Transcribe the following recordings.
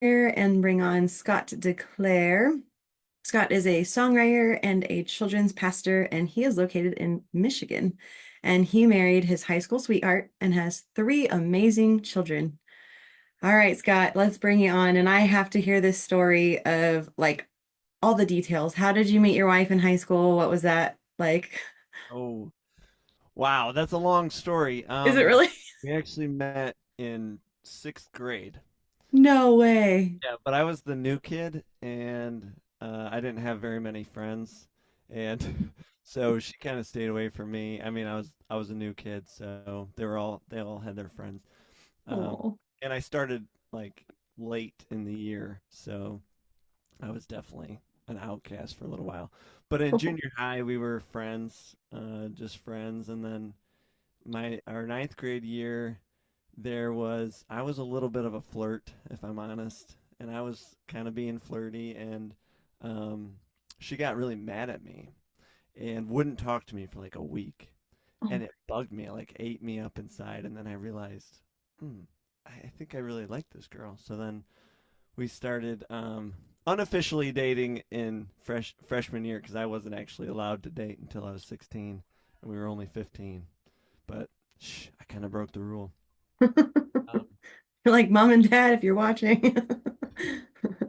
and bring on Scott Declaire. Scott is a songwriter and a children's pastor, and he is located in Michigan. And he married his high school sweetheart and has three amazing children. All right, Scott, let's bring you on. And I have to hear this story of like all the details. How did you meet your wife in high school? What was that like? Oh, wow, that's a long story. Is it really? We actually met in sixth grade. No way. Yeah, but I was the new kid, and I didn't have very many friends, and so she kind of stayed away from me. I mean, I was a new kid, so they all had their friends. Um, Oh. and I started like late in the year, so I was definitely an outcast for a little while. But in junior high, we were friends, just friends, and then my our ninth grade year, I was a little bit of a flirt, if I'm honest, and I was kind of being flirty, and um, she got really mad at me and wouldn't talk to me for like a week, and Oh. it bugged me, like ate me up inside, and then I realized, hmm, I think I really like this girl. So then we started unofficially dating in freshman year because I wasn't actually allowed to date until I was 16, and we were only 15. But I kind of broke the rule. Um, You're like mom and dad if you're watching.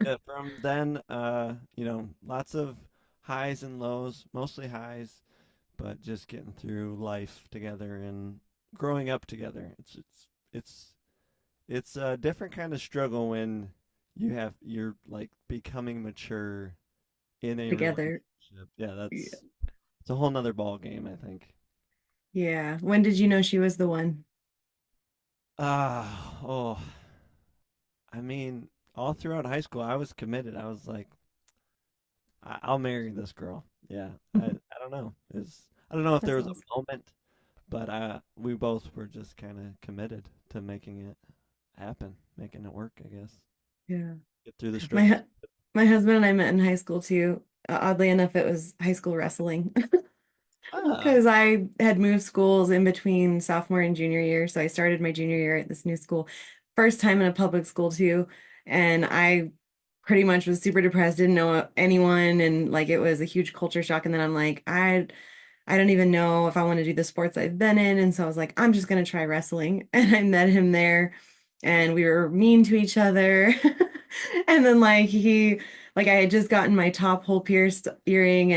yeah, from then, lots of highs and lows, mostly highs, but just getting through life together and growing up together. It's it's a different kind of struggle when you're like becoming mature in a Together. relationship. Yeah, Yeah. it's a whole nother ball game, I think. Yeah. When did you know she was the one? Oh, I mean, all throughout high school, I was committed. I was like, I'll marry this girl. Yeah, I don't know. I don't know if there That's was a awesome. moment, but we both were just kind of committed to making it happen, making it work. I guess Yeah. get through the My struggles. hu- my husband and I met in high school too. Oddly enough, it was high school wrestling Ah, because I had moved schools in between sophomore and junior year. So I started my junior year at this new school. First time in a public school too. And I pretty much was super depressed, didn't know anyone, and like it was a huge culture shock. And then I'm like, I don't even know if I want to do the sports I've been in. And so I was like, I'm just gonna try wrestling. And I met him there and we were mean to each other. And then like I had just gotten my top hole pierced earring,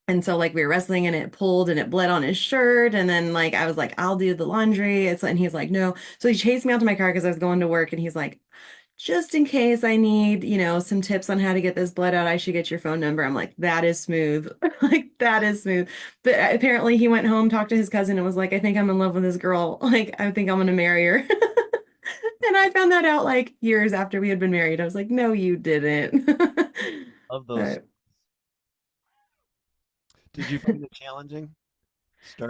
and so like we were wrestling and it pulled and it bled on his shirt. And then like I was like, I'll do the laundry. And he's like, no. So he chased me out to my car because I was going to work, and he's like, just in case I need, some tips on how to get this blood out, I should get your phone number. I'm like, that is smooth. Like, that is smooth. But apparently he went home, talked to his cousin, and was like, I think I'm in love with this girl. Like, I think I'm gonna marry her. And I found that out like years after we had been married. I was like, no, you didn't. love those. But, Did you find it challenging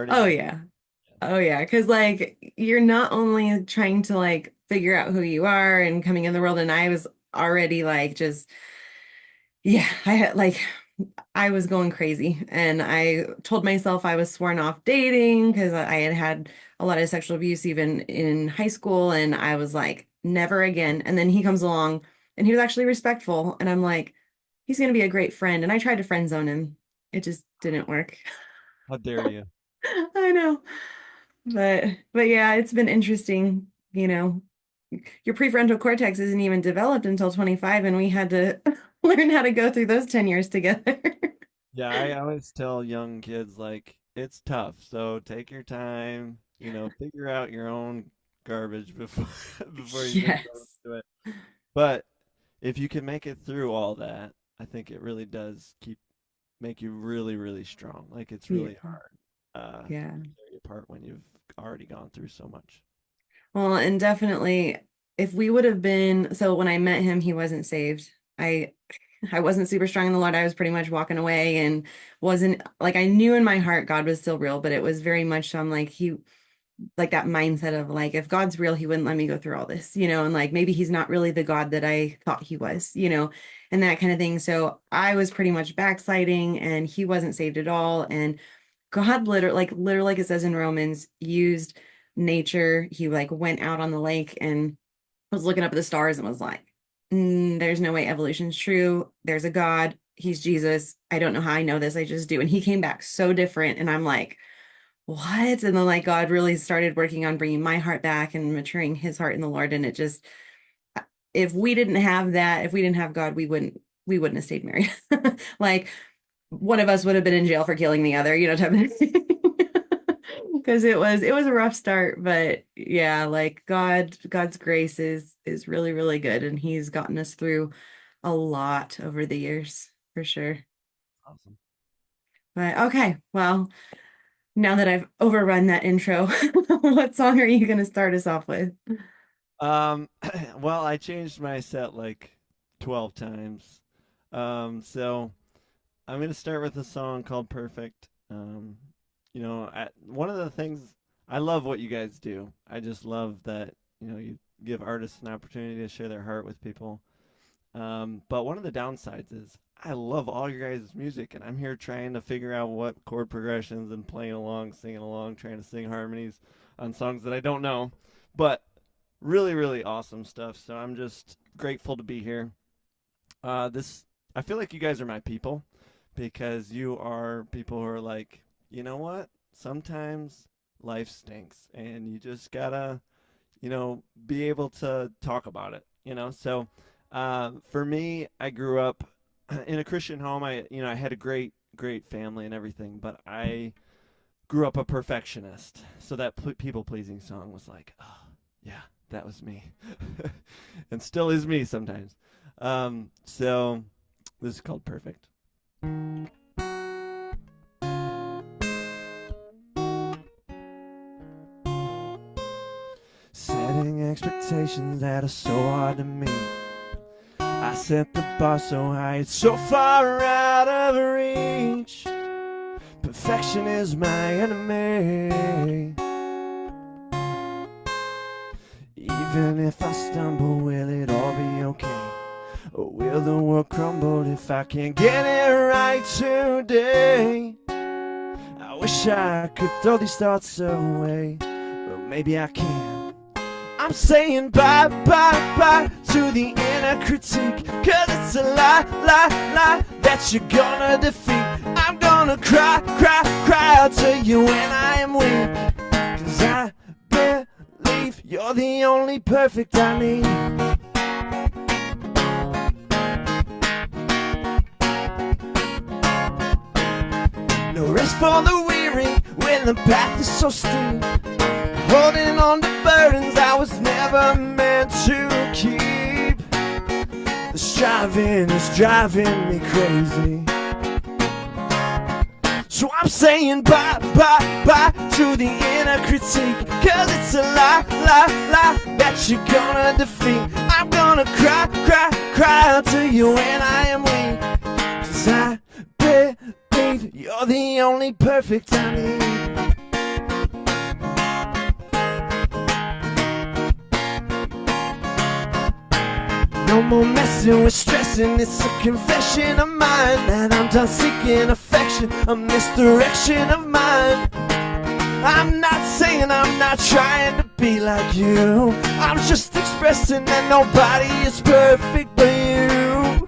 oh starting? yeah. Oh yeah. Because like you're not only trying to like figure out who you are and coming in the world, and I was already like just yeah, I had like I was going crazy, and I told myself I was sworn off dating because I had had a lot of sexual abuse even in high school, and I was like, never again. And then he comes along and he was actually respectful, and I'm like, he's gonna be a great friend. And I tried to friend zone him. It just didn't work. How dare you? I know. But yeah, it's been interesting, you know. Your prefrontal cortex isn't even developed until 25, and we had to learn how to go through those 10 years together. Yeah, I always tell young kids like it's tough, so take your time, figure out your own garbage before before you can go Yes. into it. But if you can make it through all that, I think it really does make you really, really strong. Like it's Yeah. really hard Yeah. to carry apart when you've already gone through so much. Well, and definitely if we would have been, so when I met him, he wasn't saved. I I wasn't super strong in the Lord. I was pretty much walking away and wasn't like I knew in my heart God was still real, but it was very much so I'm like he like that mindset of like if God's real, he wouldn't let me go through all this, and like maybe he's not really the God that I thought he was, and that kind of thing. So I was pretty much backsliding and he wasn't saved at all. And God literally like it says in Romans, used nature. He like went out on the lake and was looking up at the stars and was like, there's no way evolution's true. There's a God. He's Jesus. I don't know how I know this. I just do. And he came back so different. And I'm like, what? And then like God really started working on bringing my heart back and maturing his heart in the Lord. And it just, if we didn't have that, if we didn't have God, we wouldn't have stayed married. Like one of us would have been in jail for killing the other, type of thing. Because it was a rough start, but yeah, like God's grace is really, really good, and he's gotten us through a lot over the years, for sure. Awesome. But okay, well, now that I've overrun that intro, what song are you gonna start us off with? Um, well, I changed my set like 12 times. So I'm gonna start with a song called "Perfect." One of the things I love what you guys do. I just love that you give artists an opportunity to share their heart with people. But one of the downsides is I love all your guys' music, and I'm here trying to figure out what chord progressions and playing along, singing along, trying to sing harmonies on songs that I don't know. But really, really awesome stuff. So I'm just grateful to be here. This I feel like you guys are my people because you are people who are like, you know what? Sometimes life stinks, and you just gotta be able to talk about it. So for me, I grew up in a Christian home. I had a great, great family and everything, but I grew up a perfectionist. So that people pleasing song was like, oh, yeah, that was me, and still is me sometimes. So this is called Perfect. Setting expectations that are so hard to meet. I set the bar so high, it's so far out of reach. Perfection is my enemy. Even if I stumble, will it all be okay? Or will the world crumble if I can't get it right today? I wish I could throw these thoughts away, but maybe I can. I'm saying bye, bye, bye to the inner critique, 'cause it's a lie, lie, lie that you're gonna defeat. I'm gonna cry, cry, cry out to you when I am weak, 'cause I believe you're the only perfect I need. No rest for the weary when the path is so steep. Holding on to burdens I was never meant to keep. The striving is driving me crazy. So I'm saying bye, bye, bye to the inner critique, 'cause it's a lie, lie, lie that you're gonna defeat. I'm gonna cry, cry, cry out to you when I am weak, 'cause I believe you're the only perfect I need. No more messing with stressing, it's a confession of mine that I'm done seeking affection, a misdirection of mine. I'm not saying I'm not trying to be like you, I'm just expressing that nobody is perfect but you.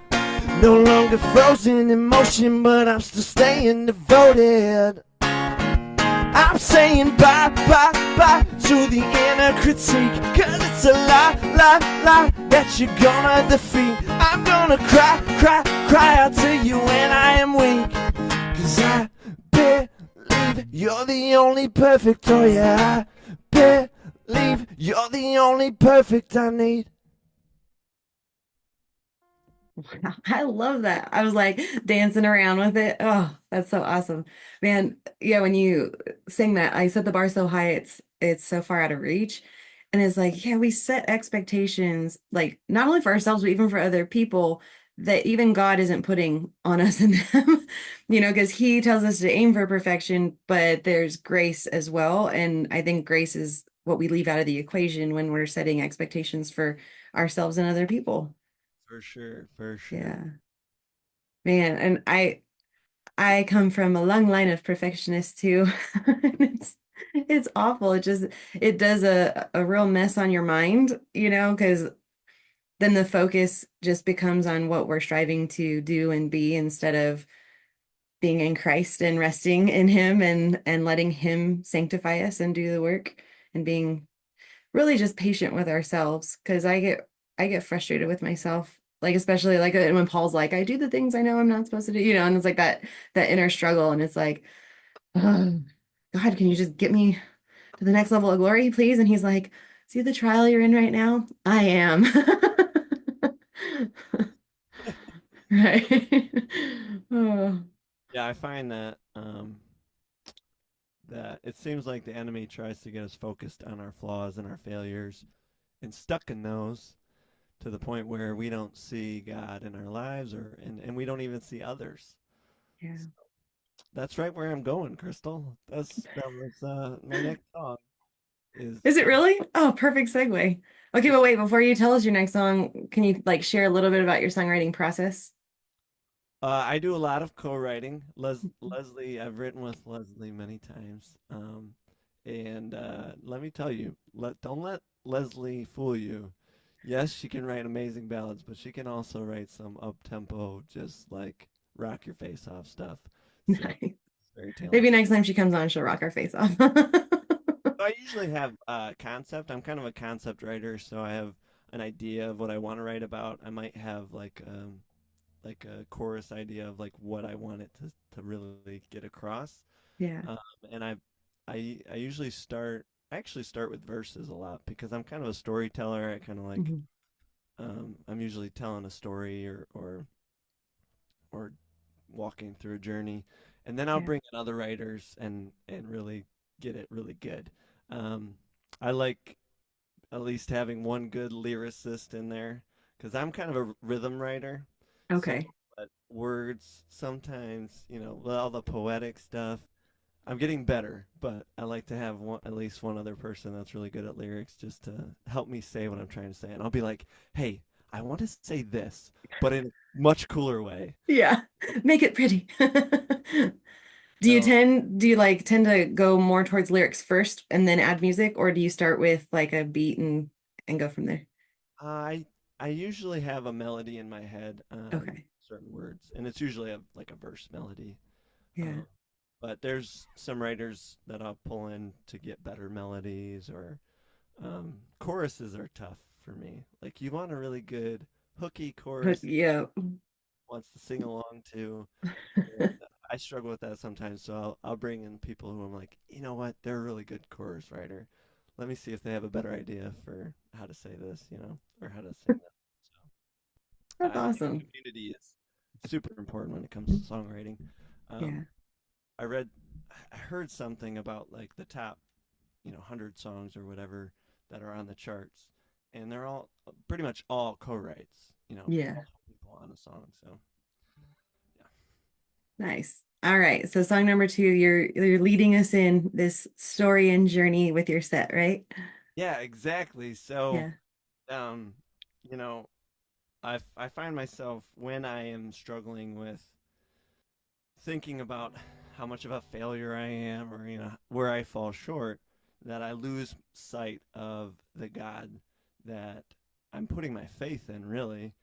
No longer frozen in motion, but I'm still staying devoted. I'm saying bye, bye, bye to the inner critique, 'cause it's a lie, lie, lie that you're gonna defeat. I'm gonna cry, cry, cry out to you when I am weak, 'cause I believe you're the only perfect, oh yeah, I believe you're the only perfect I need. I love that. I was like dancing around with it. Oh, that's so awesome. Man, yeah, when you sing that, I set the bar so high it's so far out of reach. And it's like, yeah, we set expectations like not only for ourselves, but even for other people that even God isn't putting on us and them, because he tells us to aim for perfection, but there's grace as well. And I think grace is what we leave out of the equation when we're setting expectations for ourselves and other people. For sure, for sure. Yeah. Man, and I come from a long line of perfectionists too. It's awful. It does a real mess on your mind, because then the focus just becomes on what we're striving to do and be instead of being in Christ and resting in him and letting him sanctify us and do the work and being really just patient with ourselves because I get frustrated with myself. Like especially like when Paul's like, I do the things I know I'm not supposed to do, and it's like that inner struggle. And it's like, oh, God, can you just get me to the next level of glory, please? And he's like, see the trial you're in right now? I am. Right. Oh, Yeah, I find that that it seems like the enemy tries to get us focused on our flaws and our failures and stuck in those to the point where we don't see God in our lives and we don't even see others. yeah. So that's right where I'm going, Crystal. That was my next song is Is it really? Oh, perfect segue. Okay, but just wait, before you tell us your next song, can you like share a little bit about your songwriting process? I do a lot of co-writing. Leslie, I've written with Leslie many times. And let me tell you, don't let Leslie fool you. Yes, she can write amazing ballads, but she can also write some up-tempo, just like rock your face off stuff. So Nice. very Maybe talented. next time she comes on, she'll rock our face off. So I usually have concept. I'm kind of a concept writer, so I have an idea of what I want to write about. I might have like a chorus idea of like what I want it to really get across. Yeah. Um, and I usually start I actually start with verses a lot because I'm kind of a storyteller. I kind of like Mhm. I'm usually telling a story or walking through a journey, and then I'll Yeah. bring in other writers and really get it really good. Um, I like at least having one good lyricist in there because I'm kind of a rhythm writer. So, Okay. but words sometimes, with all the poetic stuff, I'm getting better, but I like to have at least one other person that's really good at lyrics just to help me say what I'm trying to say. And I'll be like, hey, I want to say this, but in a much cooler way. Yeah. Make it pretty. So Do you like tend to go more towards lyrics first and then add music, or do you start with like a beat and go from there? I I usually have a melody in my head, Okay. certain words, and it's usually like a verse melody. Yeah. Um, but there's some writers that I'll pull in to get better melodies or choruses are tough for me. Like you want a really good hooky chorus Yeah. wants to sing along to. And I struggle with that sometimes, so I'll bring in people who I'm like, you know what, they're a really good chorus writer. Let me see if they have a better idea for how to say this, or how to sing that. So That's I think awesome. community is super important when it comes to songwriting. Um, Yeah. I read, I heard something about like the top, 100 songs or whatever that are on the charts, and they're all pretty much all co-writes, Yeah. multiple people on a song. So yeah. Nice. All right. So song number two, you're leading us in this story and journey with your set, right? Yeah, exactly. So, Yeah. um, you know, I find myself when I am struggling with thinking about how much of a failure I am or where I fall short that I lose sight of the God that I'm putting my faith in really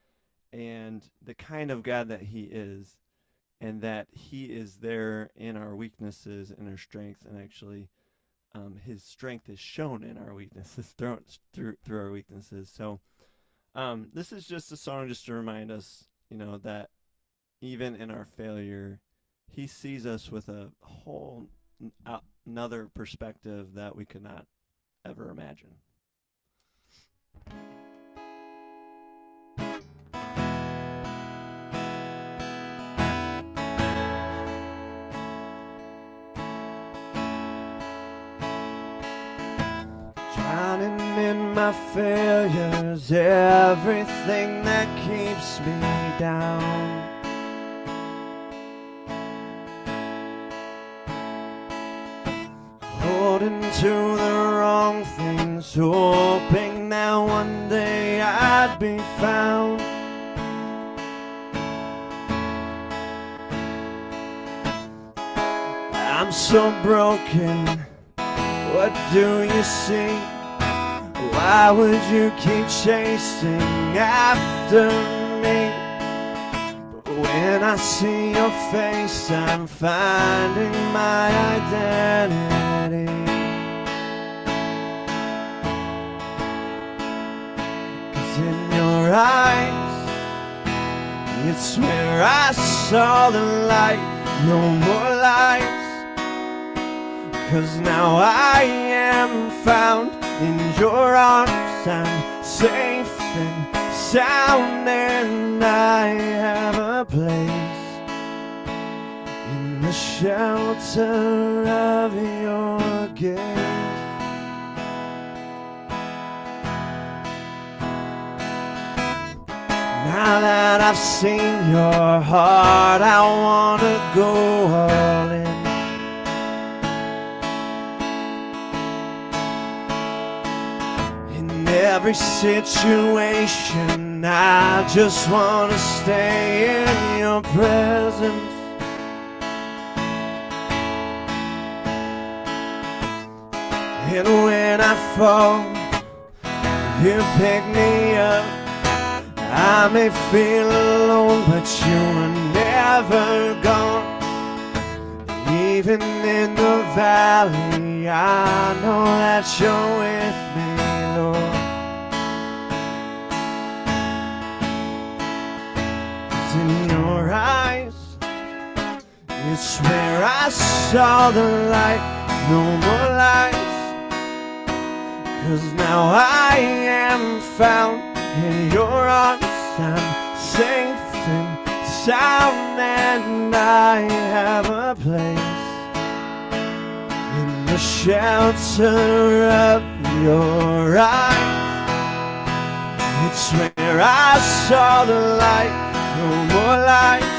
and the kind of God that he is and that he is there in our weaknesses and our strengths and actually his strength is shown in our weaknesses through our weaknesses. So this is just a song just to remind us, that even in our failure, he sees us with a whole another perspective that we could not ever imagine. Drowning in my failures, everything that keeps me down. Holding to the wrong things, hoping that one day I'd be found. I'm so broken, what do you see? Why would you keep chasing after me? But when I see your face, I'm finding my identity. 'Cause in your eyes, it's where I saw the light. No more lies, 'cause now I am found in your arms. I'm safe and sound, and I have a place in the shelter of your gaze. Now that I've seen your heart, I wanna go all in. In every situation, I just wanna stay in your presence. And when I fall, you pick me up. I may feel alone, but you are never gone. Even in the valley, I know that you're with me, Lord. 'Cause in your eyes, it's where I saw the light. No more lies, 'cause now I am found in your arms. I'm safe and sound, and I have a place in the shelter of your eyes. It's where I saw the light. No more lies,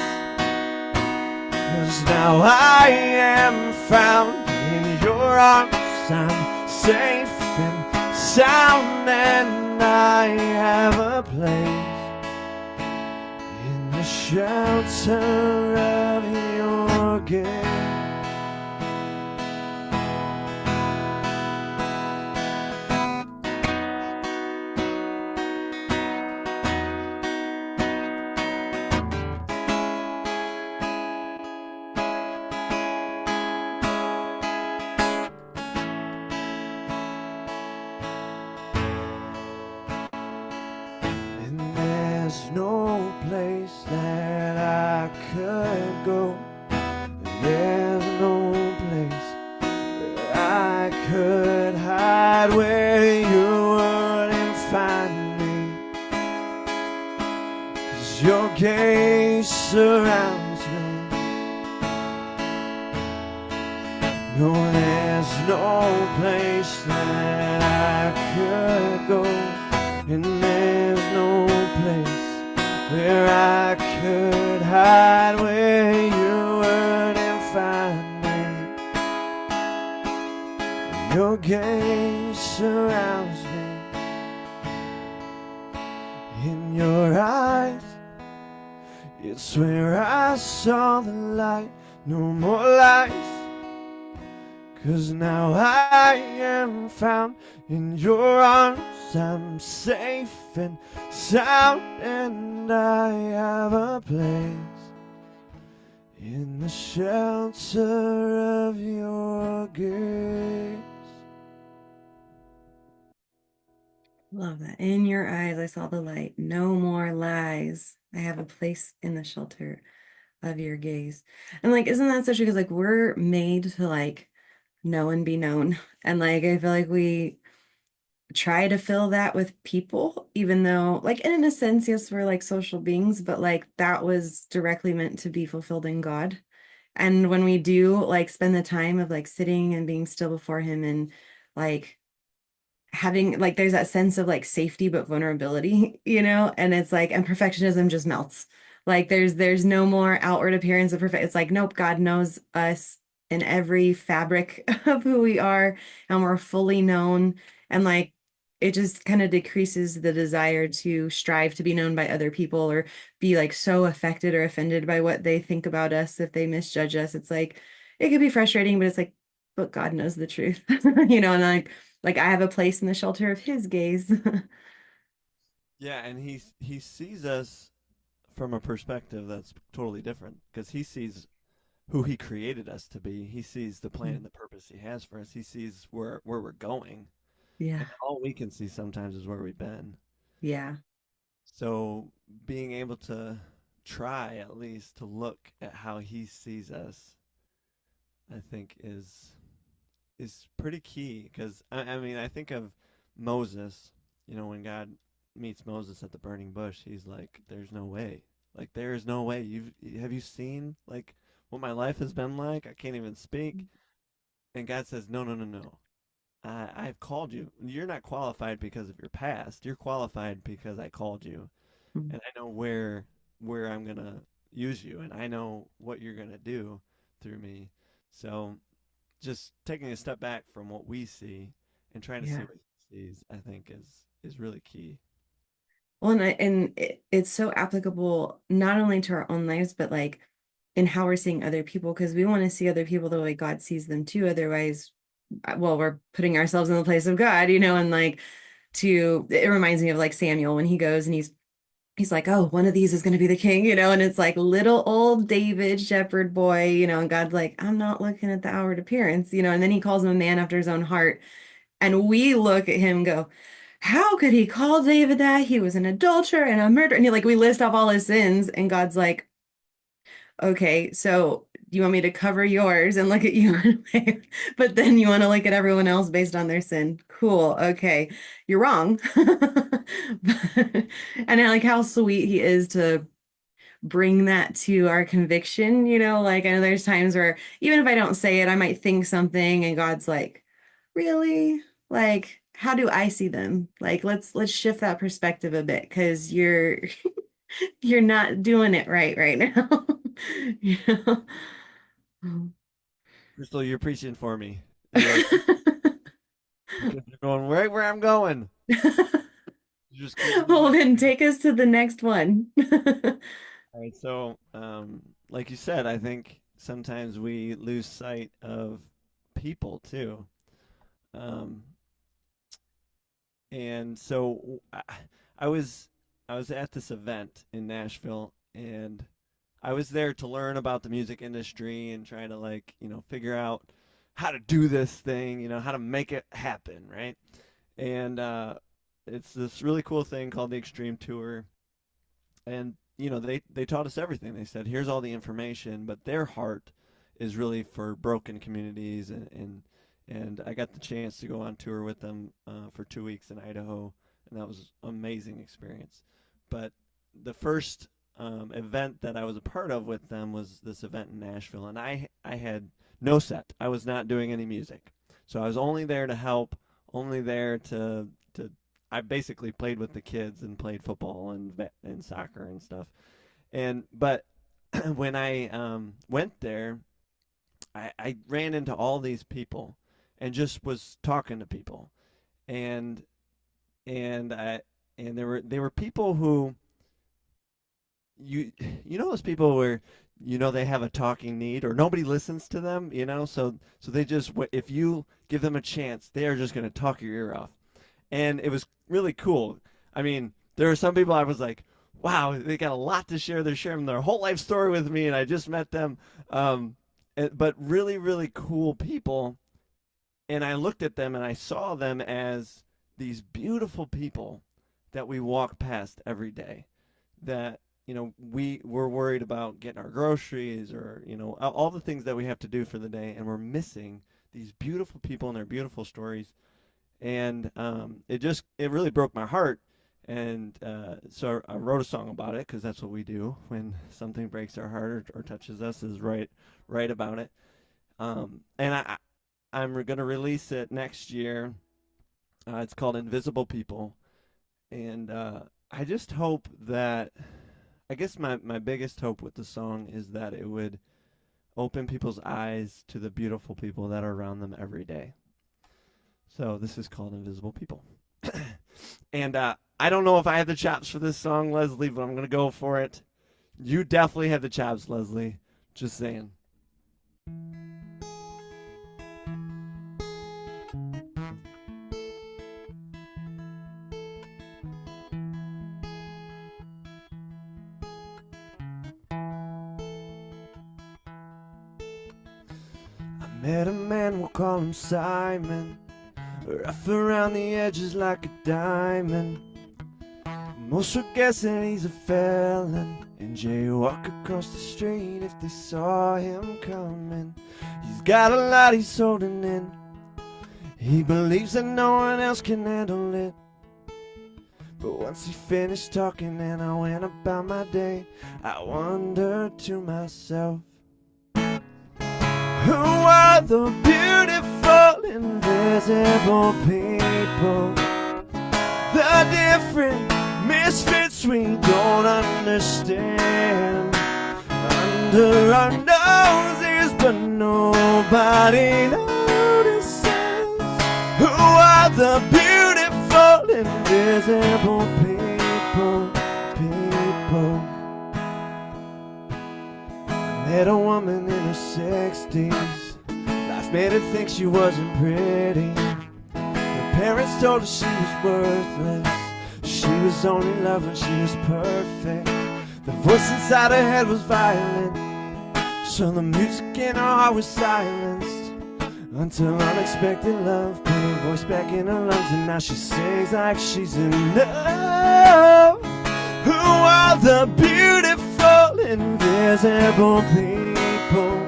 'cause now I am found in your arms. I'm safe and sound, and I have a place in the shelter of your gaze. There's no place that I could go. There's no place that I could hide where you wouldn't find me. 'Cause your gaze surrounds me. No, there's no place that I could go. And there's no place where I could hide where you wouldn't find me. Your gaze surrounds me. In your eyes, it's where I saw the light. No more lies, 'cause now I am found in your arms. I'm safe and sound, and I have a place in the shelter of your gaze. Love that. In your eyes, I saw the light. No more lies. I have a place in the shelter of your gaze. And like, isn't that so true? Because like we're made to like know and be known. And like I feel like we try to fill that with people, even though like in a sense, yes, we're like social beings, but like that was directly meant to be fulfilled in God. And when we do like spend the time of like sitting and being still before him and like having like there's that sense of like safety but vulnerability, and it's like and perfectionism just melts. Like there's no more outward appearance of perfect. It's like nope, God knows us in every fabric of who we are, and we're fully known. And like it just kind of decreases the desire to strive to be known by other people or be like so affected or offended by what they think about us if they misjudge us. It's like it could be frustrating, but it's like but God knows the truth. And like like I have a place in the shelter of his gaze. Yeah, and he sees us from a perspective that's totally different because he sees who he created us to be. He sees the plan and the purpose he has for us. He sees where we're going, Yeah. and all we can see sometimes is where we've been. Yeah. So being able to try at least to look at how he sees us, I think is pretty key because I mean I think of Moses, when God meets Moses at the burning bush, he's like, "There's no way, like there is no way. Have you seen like what my life has been like? I can't even speak." And God says, "No, no, no, no. I've called you. You're not qualified because of your past. You're qualified because I called you, Mhm. and I know where I'm gonna use you, and I know what you're gonna do through me." So just taking a step back from what we see and trying to see Yeah. what he sees, I think is really key. Well, it's so applicable not only to our own lives, but like in how we're seeing other people, because we want to see other people the way God sees them too. Otherwise, well, we're putting ourselves in the place of God, and like it reminds me of like Samuel when he goes and he's like, oh, one of these is going to be the king, and it's like little old David, shepherd boy, and God's like, I'm not looking at the outward appearance, and then he calls him a man after his own heart. And we look at him and go, how could he call David that? He was an adulterer and a murderer. And we list off all his sins, and God's like, okay, so you want me to cover yours and look at you, but then you want to look at everyone else based on their sin. Cool. Okay. You're wrong. And I like how sweet he is to bring that to our conviction, like I know there's times where even if I don't say it, I might think something and God's like, really? Like, how do I see them? Like, let's shift that perspective a bit because you're not doing it right now. You know? Crystal, you're preaching for me. You are because you're going right where I'm going. You just keep moving Well, it. then take us to the next one. All right, so like you said, I think sometimes we lose sight of people too. Um, and so I was I was at this event in Nashville, and I was there to learn about the music industry and try to figure out how to do this thing, how to make it happen, right? And it's this really cool thing called the Extreme Tour, and they taught us everything. They said, here's all the information, but their heart is really for broken communities, and I got the chance to go on tour with them for 2 weeks in Idaho, and that was an amazing experience. But the first event that I was a part of with them was this event in Nashville, and I had no set. I was not doing any music, so I was only there to help, only there to I basically played with the kids and played football and soccer and stuff. And but when I went there, I ran into all these people and just was talking to people, and and I and there were people who you you know those people where they have a talking need or nobody listens to them, so they just if you give them a chance, they are just going to talk your ear off, and it was really cool. I mean, there were some people I was like, wow, they got a lot to share. They're sharing their whole life story with me, and I just met them. But really, really cool people. And I looked at them and I saw them as these beautiful people that we walk past every day. That we were worried about getting our groceries or all the things that we have to do for the day, and we're missing these beautiful people and their beautiful stories, and it really broke my heart, and so I wrote a song about it because that's what we do when something breaks our heart or touches us, is write about it. And I'm gonna release it next year. It's called Invisible People, and I just hope that, I guess my biggest hope with the song is that it would open people's eyes to the beautiful people that are around them every day. So this is called Invisible People. And I don't know if I have the chops for this song, Leslie, but I'm going to go for it. You definitely have the chops, Leslie. Just saying. Met a man, we'll call him Simon, rough around the edges like a diamond. Most would guess that he's a felon and jaywalk across the street if they saw him coming. He's got a lot he's holding in. He believes that no one else can handle it. But once he finished talking and I went about my day, I wondered to myself, who are the beautiful, invisible people? The different misfits we don't understand. Under our noses, but nobody notices. Who are the beautiful, invisible people? I met a woman in her 60s. Life made her think she wasn't pretty. Her parents told her she was worthless. She was only loved when she was perfect. The voice inside her head was violent, so the music in her heart was silenced. Until unexpected love put her voice back in her lungs, and now she sings like she's in love. Who are the beautiful, invisible people?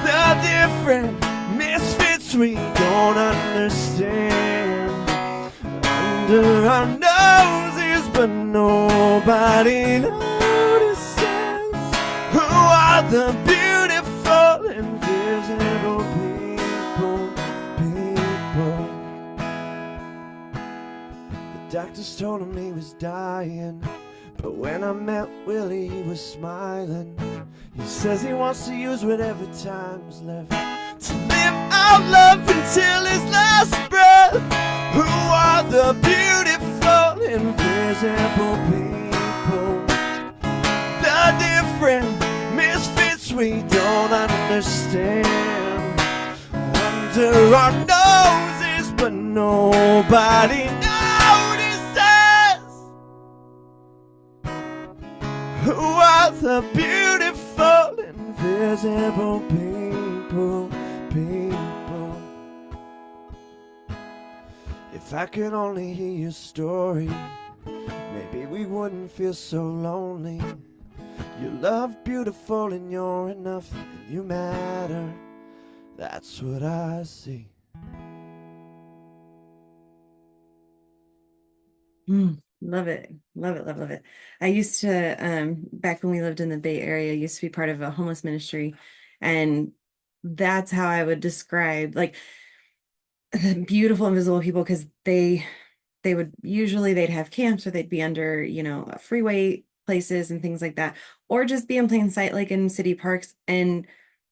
The different misfits we don't understand. Under our noses, but nobody notices. Who are the beautiful, invisible people? The doctors told him he was dying, but when I met Willie, he was smiling. He says he wants to use whatever time's left to live out love until his last breath. Who are the beautiful, invisible people? The different misfits we don't understand. Under our noses, but nobody notices. Who are the beautiful, invisible people? If I could only hear your story, maybe we wouldn't feel so lonely. You're loved, beautiful, and you're enough, and you matter. That's what I see. Love it. Love it. Love, love it. I used to, back when we lived in the Bay Area, I used to be part of a homeless ministry. And that's how I would describe like beautiful invisible people, because they would usually they'd have camps, or they'd be under, freeway places and things like that, or just be in plain sight, like in city parks. And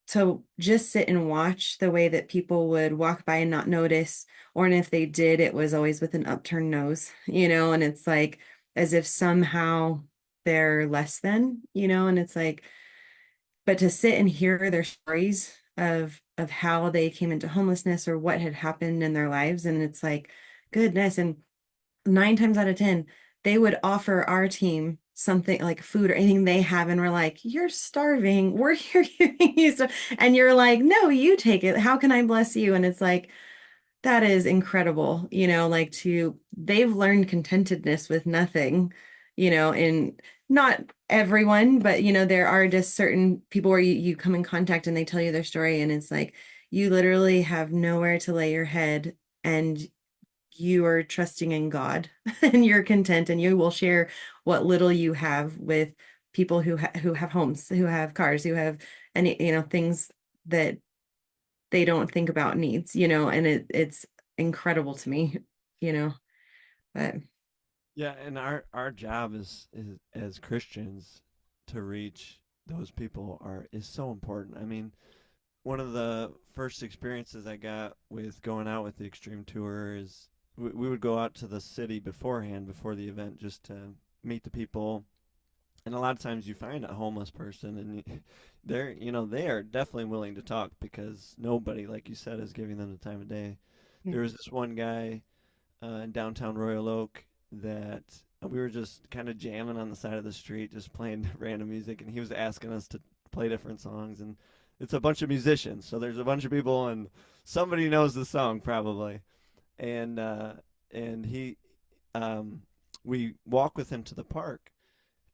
to just sit and watch the way that people would walk by and not notice, or and if they did, it was always with an upturned nose, and it's like as if somehow they're less than, and it's like, but to sit and hear their stories of how they came into homelessness or what had happened in their lives, and it's like, goodness. And 9 times out of 10, they would offer our team something like food or anything they have. And we're like, you're starving. We're here giving you stuff. And you're like, no, you take it. How can I bless you? And it's like, that is incredible, like they've learned contentedness with nothing, and not everyone, but there are just certain people where you come in contact and they tell you their story, and it's like, you literally have nowhere to lay your head, and you are trusting in God and you're content, and you will share what little you have with people who have homes, who have cars, who have any, things that they don't think about needs, and it's incredible to me, you know, but Yeah, and our job is as Christians to reach those people are is so important. I mean, one of the first experiences I got with going out with the Extreme Tour is we would go out to the city beforehand, before the event, just to meet the people. And a lot of times you find a homeless person, and they are definitely willing to talk, because nobody, like you said, is giving them the time of day. yeah. There was this one guy in downtown Royal Oak that we were just kind of jamming on the side of the street, just playing random music, and he was asking us to play different songs. And it's a bunch of musicians. So there's a bunch of people, and somebody knows the song probably. And and he um, we walk with him to the park,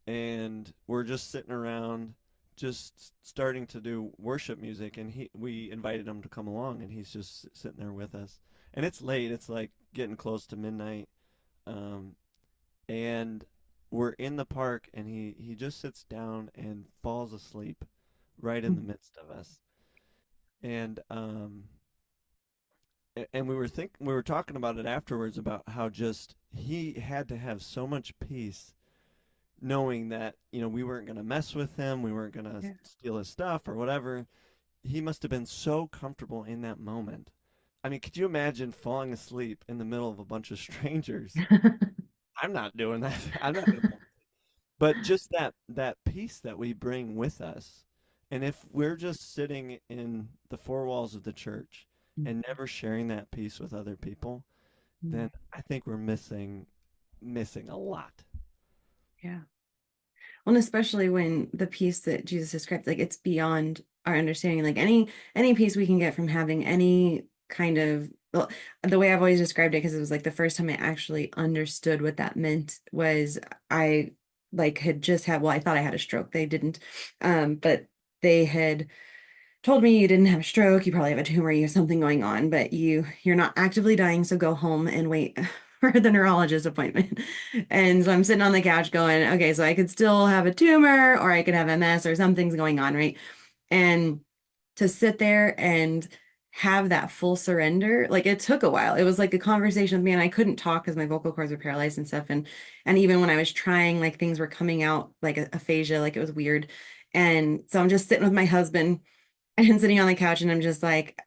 and we're just sitting around, just starting to do worship music, and he we invited him to come along, and he's just sitting there with us. And it's late; it's like getting close to midnight, um, and we're in the park, and he just sits down and falls asleep right in the midst of us. And we were talking about it afterwards about how just he had to have so much peace knowing that we weren't going to mess with him, we weren't going to Yeah. steal his stuff or whatever. He must have been so comfortable in that moment. I mean, could you imagine falling asleep in the middle of a bunch of strangers? I'm not doing that. I'm not going to fall. But just that peace that we bring with us. And if we're just sitting in the four walls of the church and never sharing that peace with other people, then I think we're missing a lot. Yeah. Well, and especially when the peace that Jesus described, like it's beyond our understanding. Like any peace we can get from having any kind of, well, the way I've always described it, because it was like the first time I actually understood what that meant was I like had just had, well, I thought I had a stroke. They didn't, but they had told me you didn't have a stroke, you probably have a tumor, you have something going on, but you're not actively dying, so go home and wait for the neurologist appointment. And so I'm sitting on the couch going, okay, so I could still have a tumor or I could have MS or something's going on, right? And to sit there and have that full surrender, like it took a while. It was like a conversation with me, and I couldn't talk because my vocal cords were paralyzed and stuff. And even when I was trying, like things were coming out like aphasia, like it was weird. And so I'm just sitting with my husband and sitting on the couch, and I'm just like,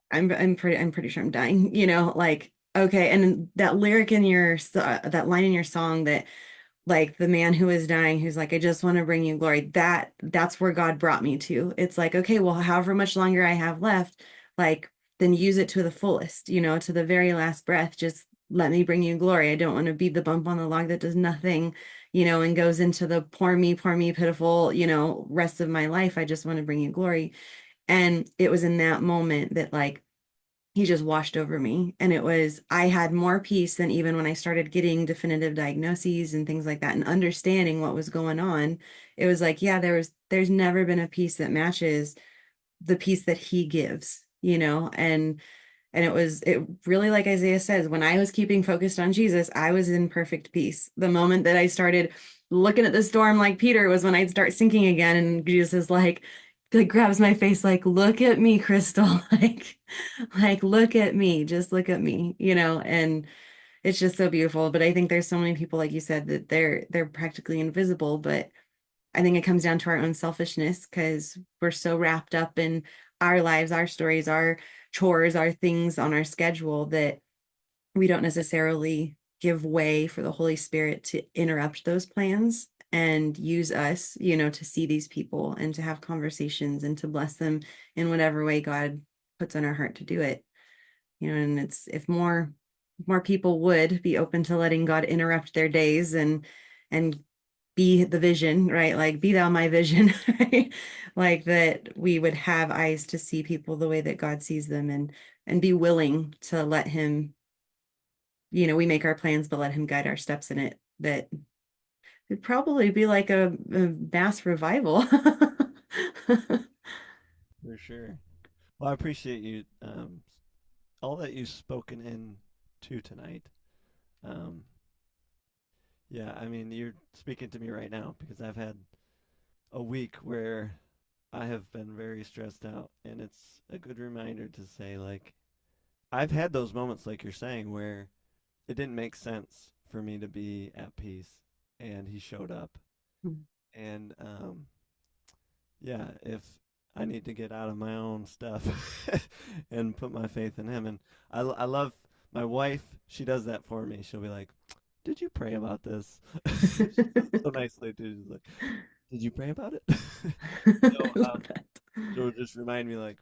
I'm pretty sure I'm dying, like, okay. And that lyric in that line in your song, that like the man who is dying, who's like, I just want to bring you glory, that's where God brought me to. It's like, okay, well, however much longer I have left, like, then use it to the fullest, to the very last breath. Just let me bring you glory. I don't want to be the bump on the log that does nothing, and goes into the poor me, pitiful, rest of my life. I just want to bring you glory. And it was in that moment that like he just washed over me. And I had more peace than even when I started getting definitive diagnoses and things like that and understanding what was going on. It was like, yeah, there's never been a peace that matches the peace that he gives, and it really, like Isaiah says, when I was keeping focused on Jesus, I was in perfect peace. The moment that I started looking at the storm like Peter was when I'd start sinking again. And Jesus is like grabs my face, like, look at me, Crystal. Like, look at me, just look at me, and it's just so beautiful. But I think there's so many people, like you said, that they're practically invisible, but I think it comes down to our own selfishness because we're so wrapped up in our lives, our stories, our chores, our things on our schedule that we don't necessarily give way for the Holy Spirit to interrupt those plans and use us, to see these people and to have conversations and to bless them in whatever way God puts on our heart to do it. And it's if more people would be open to letting God interrupt their days and be the vision, right? Like, be thou my vision, right? Like that we would have eyes to see people the way that God sees them, and be willing to let him, we make our plans, but let him guide our steps in it. That it'd probably be like a mass revival. For sure. Well, I appreciate you, all that you've spoken in to tonight. Um, yeah, I mean, you're speaking to me right now because I've had a week where I have been very stressed out, and it's a good reminder to say, like, I've had those moments, like you're saying, where it didn't make sense for me to be at peace, and he showed up. And yeah, if I need to get out of my own stuff and put my faith in him. And I love my wife. She does that for me. She'll be like, "Did you pray about this?" She says it so nicely too. She's like, "Did you pray about it?" So I love that. she'll just remind me, like,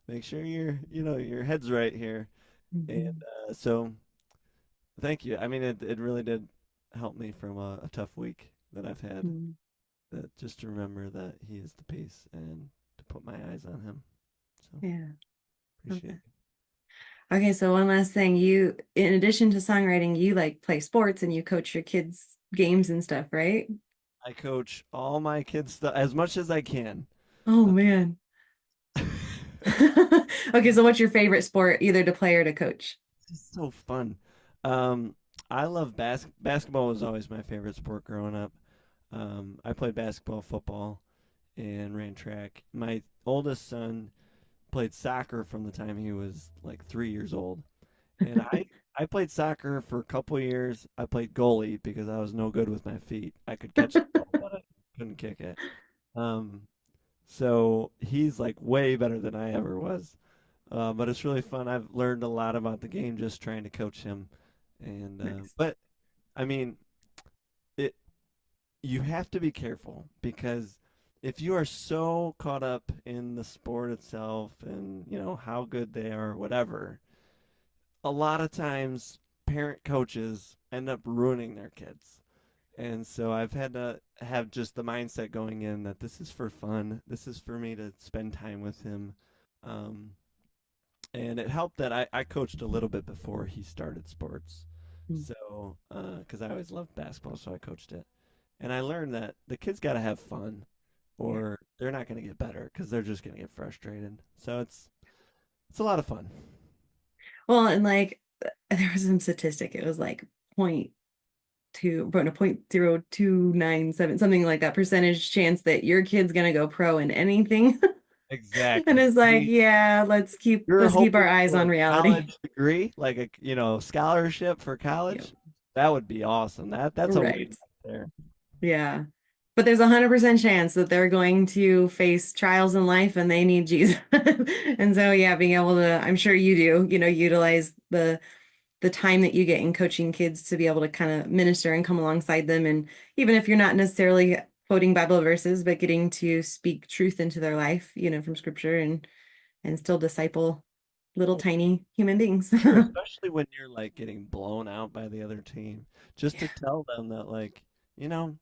make sure your head's right here. And Mhm. so thank you. I mean, it really did help me from a tough week that I've had. Mhm. That just to remember that he is the peace and to put my eyes on him. So Yeah. appreciate Okay. Okay, so one last thing. You, in addition to songwriting, you like play sports and you coach your kids' games and stuff, right? I coach all my kids as much as I can. Oh Uh, man. Okay, so what's your favorite sport, either to play or to coach? it's just so fun. Um, I love basketball was always my favorite sport growing up. I played basketball, football, and ran track. My oldest son played soccer from the time he was like 3 years old, and I played soccer for a couple years. I played goalie because I was no good with my feet. I could catch the ball, but I couldn't kick it. Um, so he's like way better than I ever was. But it's really fun. I've learned a lot about the game just trying to coach him, and Nice. but I mean, it you have to be careful because if you are so caught up in the sport itself and how good they are, or whatever, a lot of times parent coaches end up ruining their kids. And so I've had to have just the mindset going in that this is for fun. This is for me to spend time with him. Um, and it helped that I coached a little bit before he started sports. Mm. So, because I always loved basketball, so I coached it. And I learned that the kids got to have fun Yeah. or they're not going to get better because they're just going to get frustrated. So it's a lot of fun. Well, and like there was some statistic. It was like point two, but no, 0.0297, something like that percentage chance that your kid's gonna go pro in anything. And Exactly. it's I like, mean, yeah, you're let's keep our hoping eyes for on a reality. college degree, like a scholarship for Yep. college. That would be awesome. That's a win Right. right there. Yeah. But there's 100% chance that they're going to face trials in life and they need Jesus. And so, yeah, being able to, I'm sure you do, utilize the time that you get in coaching kids to be able to kind of minister and come alongside them. And even if you're not necessarily quoting Bible verses, but getting to speak truth into their life, from scripture and still disciple little Oh, tiny human beings. sure, especially when you're like getting blown out by the other team, just Yeah. to tell them that you know,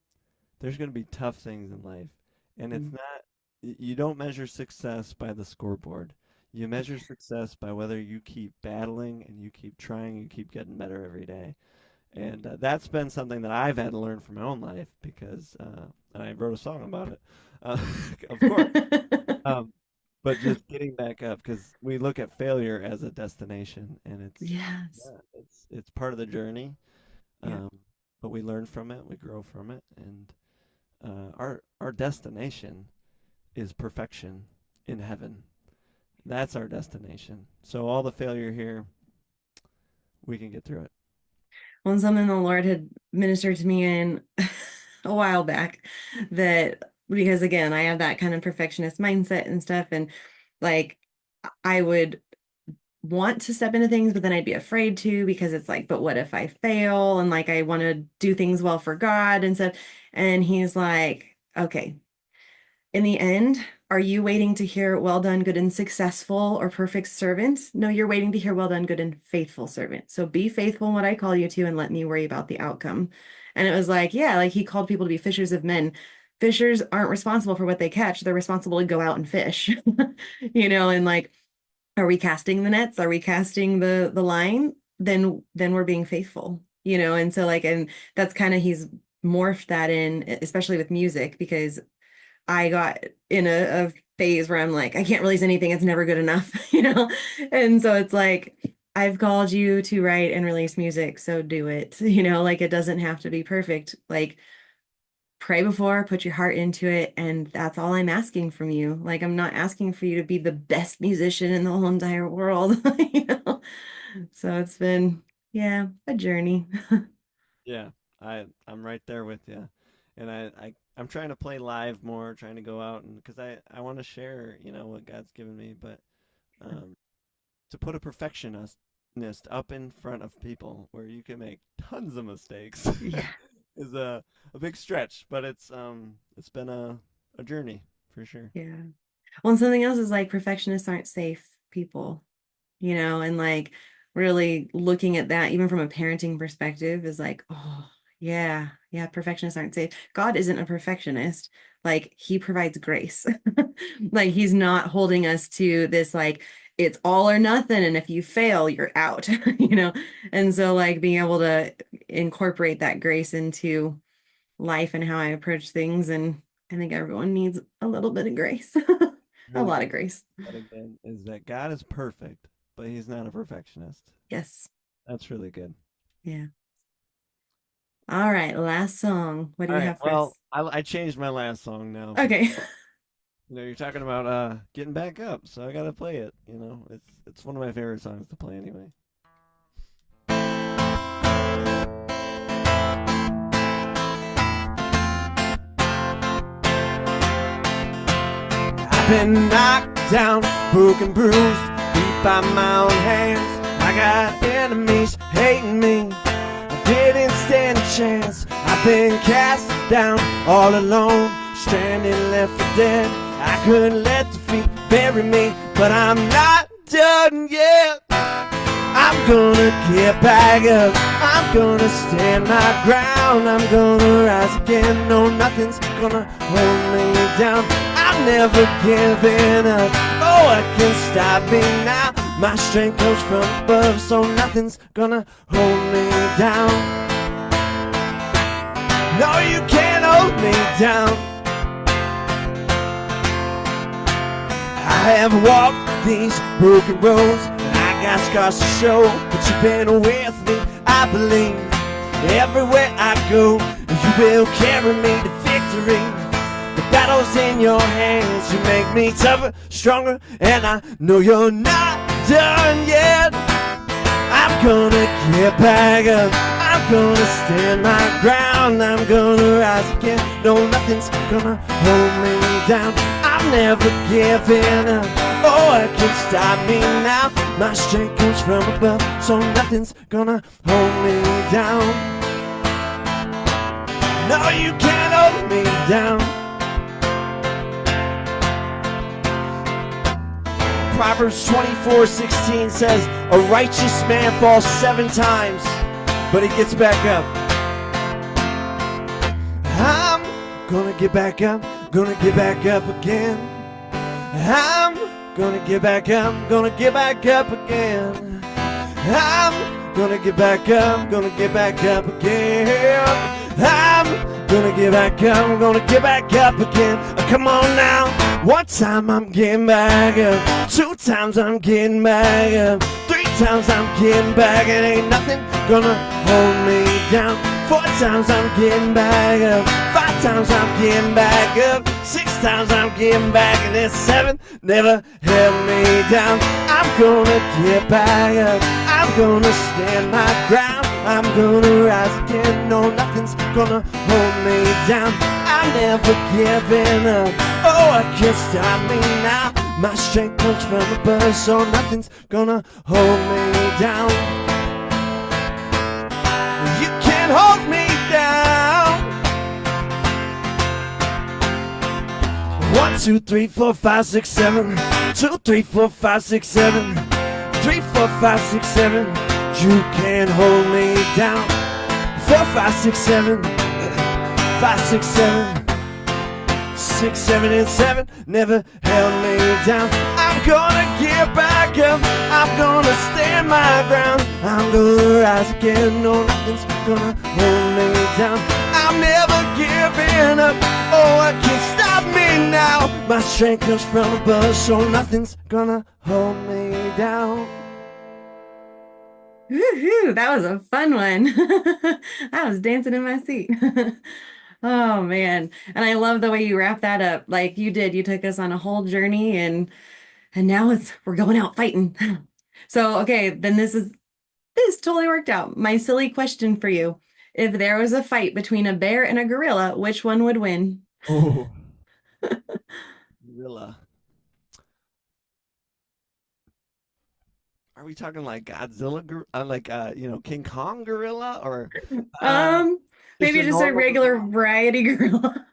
there's going to be tough things in life, and it's Mm. not you don't measure success by the scoreboard. You measure success by whether you keep battling and you keep trying, you keep getting better every day. And that's been something that I've had to learn from my own life because, and I wrote a song about it, uh, of course. Um, but just getting back up because we look at failure as a destination, and Yes. yeah, it's part of the journey. Yeah. Um, but we learn from it, we grow from it, and our destination is perfection in heaven. That's our destination. So all the failure here, we can get through it. Well, and something the Lord had ministered to me in a while back that because again, I have that kind of perfectionist mindset and stuff. And like I would want to step into things, but then I'd be afraid to because it's like, but what if I fail? And like I want to do things well for God and stuff. And he's like, okay, in the end, are you waiting to hear well done, good and successful or perfect servant? No, you're waiting to hear well done, good and faithful servant. So be faithful in what I call you to and let me worry about the outcome. And it was like, yeah, like he called people to be fishers of men. Fishers aren't responsible for what they catch. They're responsible to go out and fish. And like, are we casting the nets? Are we casting the line? Then we're being faithful. And so like and that's kind of he's morphed that in, especially with music, because I got in a phase where I'm like, I can't release anything. It's never good enough, And so it's like, I've called you to write and release music, so do it. Like it doesn't have to be perfect. Like pray before, put your heart into it, and that's all I'm asking from you. Like I'm not asking for you to be the best musician in the whole entire world, you know. So it's been, yeah, a journey. Yeah, I'm right there with you, and I'm trying to play live more, trying to go out and because I want to share what God's given me, but um, to put a perfectionist up in front of people where you can make tons of mistakes Yeah, is a big stretch, but it's been a journey for sure. yeah. Well, and something else is like perfectionists aren't safe people. And like really looking at that, even from a parenting perspective, is like, oh, yeah, yeah, perfectionists aren't safe. God isn't a perfectionist. like he provides grace. Like he's not holding us to this like it's all or nothing and if you fail, you're out, you know. And so like being able to incorporate that grace into life and how I approach things, and I think everyone needs a little bit of grace. A Really lot of good grace. that again is that God is perfect, but he's not a perfectionist. Yes. That's really good. Yeah. All right, last song. What do All you right. have for Well, us? I changed my last song now because Okay. you're talking about getting back up, so I gotta play it. It's one of my favorite songs to play anyway. I've been knocked down, broken, bruised, beat by my own hands. I got enemies hating me. I didn't stand a chance. I've been cast down, all alone, stranded, left for dead. I couldn't let defeat bury me, but I'm not done yet. I'm gonna get back up. I'm gonna stand my ground. I'm gonna rise again. No, nothing's gonna hold me down. I'm never giving up. Oh, what can stop me now? My strength comes from above, so nothing's gonna hold me down. No, you can't hold me down. I have walked these broken roads. I got scars to show, but you've been with me. I believe everywhere I go, you will carry me to victory. The battle's in your hands. You make me tougher, stronger, and I know you're not done yet. I'm gonna get back up. I'm gonna stand my ground. I'm gonna rise again. No, nothing's gonna hold me down. I'm never giving up. Oh, it can stop me now. My strength comes from above, so nothing's gonna hold me down. No, you can't hold me down. Proverbs 24:16 says, a righteous man falls 7 times, but he gets back up. I'm gonna get back up, gonna get back up again. I'm gonna get back up, gonna get back up again. I'm gonna get back up, gonna get back up again. I'm gonna get back up, gonna get back up again. Come on now. One time I'm getting back up. 2 times I'm getting back up. 3 times I'm getting back. It ain't nothing gonna hold me down. 4 times I'm getting back up. 5 times I'm getting back up. 6 times I'm getting back. And then 7 never held me down. I'm gonna get back up. I'm gonna stand my ground. I'm gonna rise again. No, nothing's gonna hold me down. I'm never giving up. Oh, I can't stop me now. My strength comes from above, so nothing's gonna hold me down. You can't hold me down. 1, 2, 3, 4, 5, 6, 7. 2, 3, 4, 5, 6, 7. 3, 4, 5, 6, 7. You can't hold me down. 4, 5, 6, 7. 5, 6, 7. 6, 7, and 7 never held me down. I'm gonna get back up. I'm gonna stand my ground. I'm gonna rise again. No, nothing's gonna hold me down. I'm never giving up. Oh, what can stop me now? My strength comes from above, so nothing's gonna hold me down. Woohoo, that was a fun one. I was dancing in my seat. Oh man. And I love the way you wrap that up. Like you did. You took us on a whole journey, and now it's we're going out fighting. So okay, then this totally worked out. My silly question for you. If there was a fight between a bear and a gorilla, which one would win? Oh, gorilla. Are we talking like Godzilla, like King Kong gorilla, or uh, Um, just Maybe a just a normal regular gorilla? variety gorilla.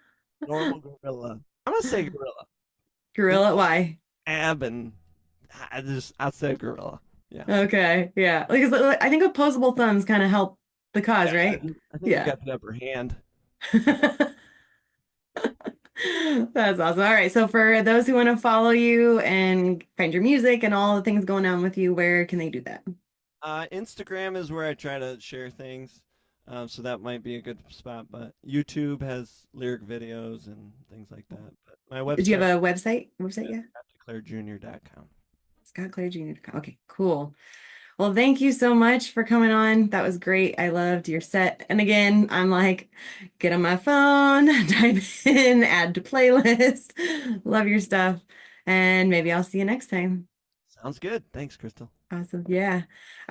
Normal gorilla. I'm gonna say gorilla. Just Gorilla, why? ab and I said gorilla. Yeah. Okay, yeah. Like I think opposable thumbs kind of help the cause, Yeah, right? I think you Yeah. got the upper hand. That's awesome. All right. So for those who want to follow you and find your music and all the things going on with you, where can they do that? Instagram is where I try to share things, so that might be a good spot. But YouTube has lyric videos and things like that. But my Do you website have a website? Website, is yeah. declarejr.com. Scott Clare Jr. Okay, cool. Well, thank you so much for coming on. That was great. I loved your set. And again, I'm like, get on my phone, type in, add to playlist. Love your stuff. And maybe I'll see you next time. Sounds good. Thanks, Crystal. Awesome. Yeah.